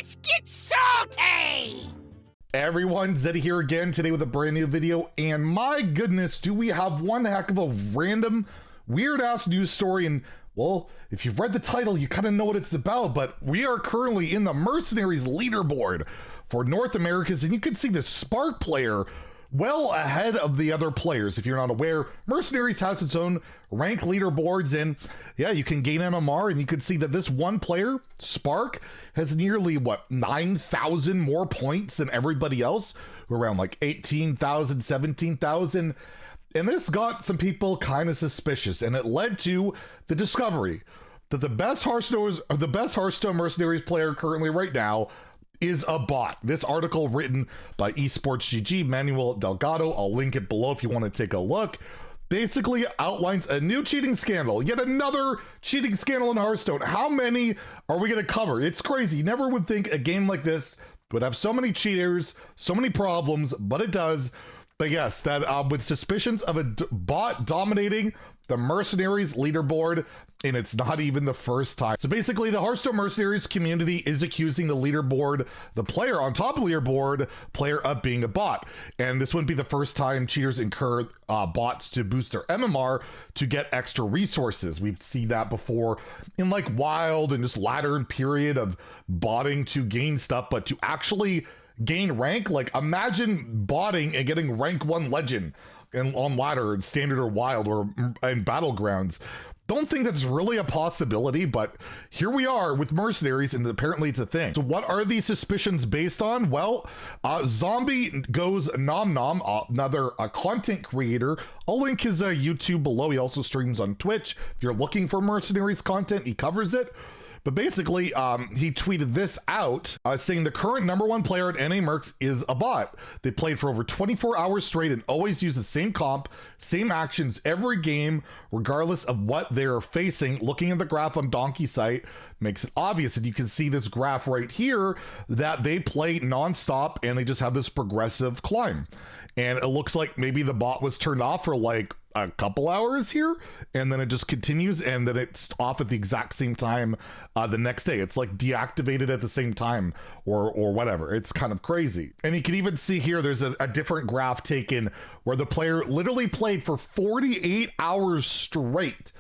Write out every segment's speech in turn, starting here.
Let's get salty! Everyone, Zeddy here again today with a brand new video, and my goodness, do we have one heck of a random, weird-ass news story. And well, if you've read the title, you kind of know what it's about, but we are currently in the Mercenaries leaderboard for North Americas, and you can see the Spark player well ahead of the other players. If you're not aware, Mercenaries has its own rank leaderboards, and yeah, you can gain MMR, and you can see that this one player, Spark, has nearly, 9,000 more points than everybody else, around like 18,000, 17,000. And this got some people kind of suspicious, and it led to the discovery that the best Hearthstone Mercenaries player currently right now is a bot. This article written by Esports GG, Manuel Delgado, I'll link it below if you want to take a look, basically outlines a new cheating scandal. Yet another cheating scandal in Hearthstone. How many are we going to cover? It's crazy. You never would think a game like this would have so many cheaters, so many problems, but it does. But yes, that with suspicions of a bot dominating the Mercenaries leaderboard, and it's not even the first time. So basically, the Hearthstone Mercenaries community is accusing the leaderboard, the player on top of the leaderboard player, of being a bot. And this wouldn't be the first time cheaters incur bots to boost their MMR to get extra resources. We've seen that before in like Wild and just Ladder and Period of botting to gain stuff, but to actually gain rank, like imagine botting and getting rank 1 legend on Ladder and Standard or Wild or in Battlegrounds. Don't think that's really a possibility, but here we are with Mercenaries, and apparently it's a thing. So what are these suspicions based on? Well, Zombie Goes Nom Nom, another content creator. I'll link his YouTube below. He also streams on Twitch. If you're looking for Mercenaries content, he covers it. But basically, he tweeted this out, saying the current #1 player at NA Mercs is a bot. They played for over 24 hours straight and always use the same comp, same actions every game, regardless of what they're facing. Looking at the graph on Donkey site makes it obvious, and you can see this graph right here, that they play nonstop and they just have this progressive climb. And it looks like maybe the bot was turned off for like a couple hours here, and then it just continues, and then it's off at the exact same time the next day. It's like deactivated at the same time or whatever. It's kind of crazy. And you can even see here there's a different graph taken where the player literally played for 48 hours straight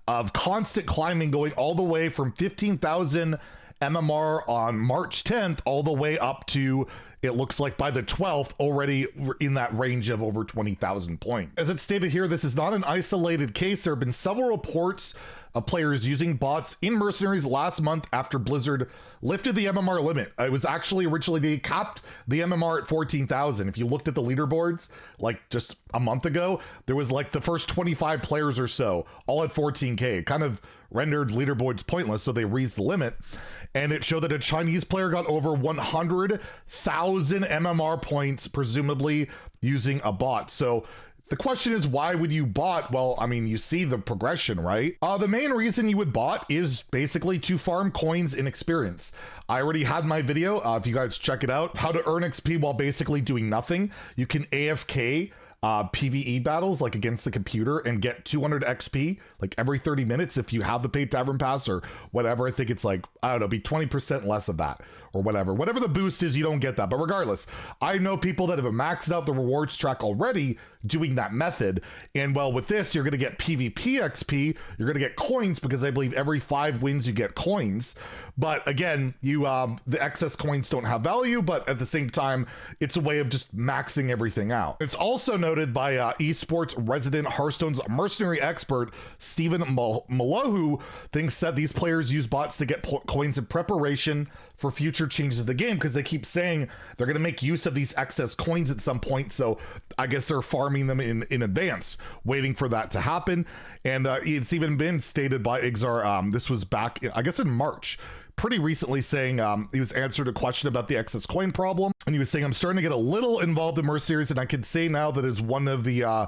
of constant climbing, going all the way from 15,000 MMR on March 10th all the way up to, it looks like by the 12th, already in that range of over 20,000 points. As it's stated here, this is not an isolated case. There have been several reports of players using bots in Mercenaries last month after Blizzard lifted the MMR limit. It was actually originally, they capped the MMR at 14,000. If you looked at the leaderboards like just a month ago, there was like the first 25 players or so all at 14K. It kind of rendered leaderboards pointless, so they raised the limit. And it showed that a Chinese player got over 100,000 MMR points, presumably using a bot. So the question is, why would you bot? Well, I mean, you see the progression, right? The main reason you would bot is basically to farm coins and experience. I already had my video, if you guys check it out, how to earn XP while basically doing nothing. You can AFK PvE battles like against the computer and get 200 XP like every 30 minutes if you have the paid tavern pass or whatever. I think it's like, I don't know, be 20% less of that or whatever the boost is. You don't get that, but regardless, I know people that have maxed out the rewards track already doing that method. And well, with this, you're going to get PvP XP, you're going to get coins, because I believe every 5 wins you get coins. But again, you the excess coins don't have value, but at the same time, it's a way of just maxing everything out. It's also noted by esports resident Hearthstone's mercenary expert Stephen Malohu thinks that these players use bots to get coins in preparation for future changes of the game, because they keep saying they're going to make use of these excess coins at some point. So I guess they're farming them in advance, waiting for that to happen. And it's even been stated by Ixar, this was back, I guess in March, pretty recently, saying he was answered a question about the excess coin problem, and he was saying, I'm starting to get a little involved in Mercenaries, and I can say now that it's one of the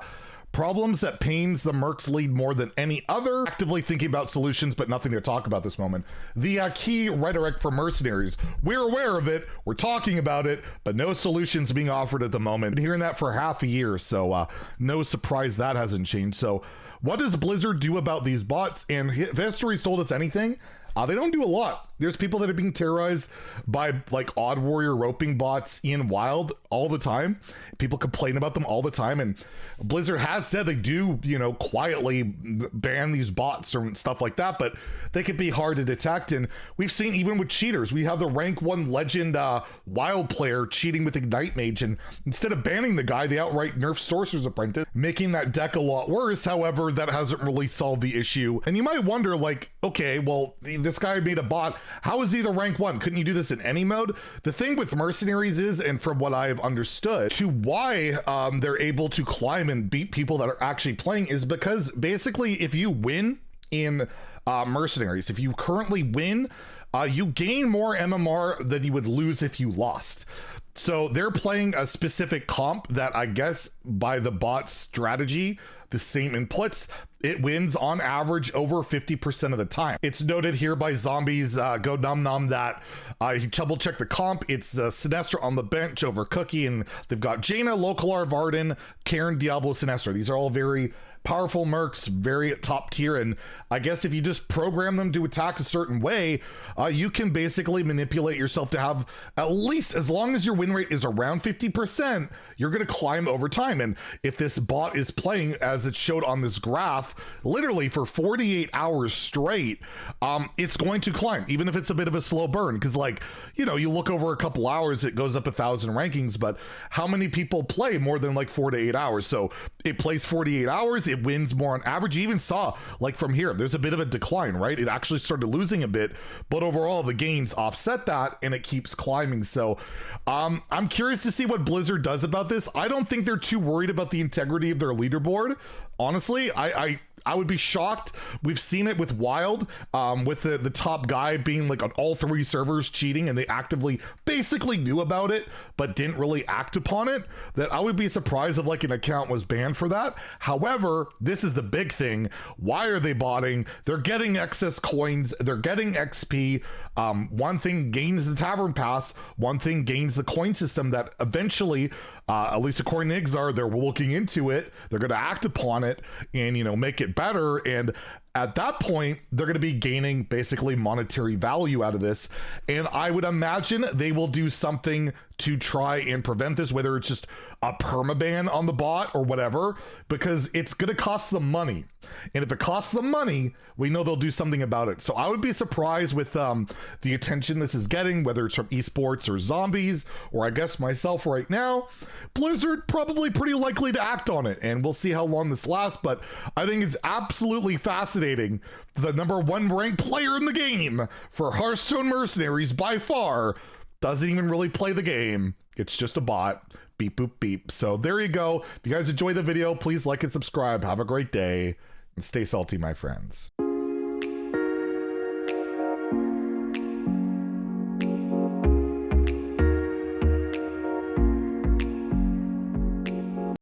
problems that pains the Mercs lead more than any other. Actively thinking about solutions, but nothing to talk about this moment. The key rhetoric for Mercenaries: we're aware of it, we're talking about it, but no solutions being offered at the moment. Been hearing that for half a year, so no surprise that hasn't changed. So what does Blizzard do about these bots? And if history's told us anything, They don't do a lot. There's people that are being terrorized by like Odd Warrior roping bots in Wild all the time. People complain about them all the time, and Blizzard has said they do, you know, quietly ban these bots or stuff like that, but they can be hard to detect. And we've seen even with cheaters, we have the rank 1 legend Wild player cheating with Ignite Mage, and instead of banning the guy, they outright nerf Sorcerer's Apprentice, making that deck a lot worse. However, that hasn't really solved the issue. And you might wonder, like, okay, well, this guy made a bot. How is he the rank 1? Couldn't you do this in any mode? The thing with Mercenaries is, and from what I've understood, to why they're able to climb and beat people that are actually playing is because basically if you win in Mercenaries, if you currently win, you gain more MMR than you would lose if you lost. So they're playing a specific comp that I guess by the bot's strategy, the same inputs, it wins on average over 50% of the time. It's noted here by Zombies Go Num Num that he double checked the comp. It's Sinestra on the bench over Cookie, and they've got Jaina, Localar, Varden, Karen, Diablo, Sinestra. These are all very powerful mercs, very top tier, and I guess if you just program them to attack a certain way, you can basically manipulate yourself to have, at least as long as your win rate is around 50%, you're going to climb over time. And if this bot is playing as it showed on this graph, literally for 48 hours straight, it's going to climb, even if it's a bit of a slow burn, because, like, you know, you look over a couple hours, it goes up 1,000 rankings, but how many people play more than like 4 to 8 hours? So it plays 48 hours, it wins more on average. You even saw, like, from here, there's a bit of a decline, right? It actually started losing a bit, but overall the gains offset that and it keeps climbing. So I'm curious to see what Blizzard does about this. I don't think they're too worried about the integrity of their leaderboard. Honestly, I would be shocked. We've seen it with Wild, with the top guy being like on all 3 servers cheating, and they actively basically knew about it but didn't really act upon it. That I would be surprised if like an account was banned for that. However, this is the big thing. Why are they botting? They're getting excess coins, they're getting XP. One thing gains the Tavern Pass, one thing gains the coin system that eventually, at least according to Ixar, they're looking into it, they're going to act upon it and, you know, make it better. And at that point, they're going to be gaining basically monetary value out of this. And I would imagine they will do something to try and prevent this, whether it's just a permaban on the bot or whatever, because it's going to cost them money. And if it costs them money, we know they'll do something about it. So I would be surprised with the attention this is getting, whether it's from esports or Zombies, or I guess myself right now. Blizzard probably pretty likely to act on it, and we'll see how long this lasts. But I think it's absolutely fascinating. The #1 ranked player in the game for Hearthstone Mercenaries by far doesn't even really play the game. It's just a bot. Beep, boop, beep. So there you go. If you guys enjoyed the video, please like and subscribe. Have a great day and stay salty, my friends.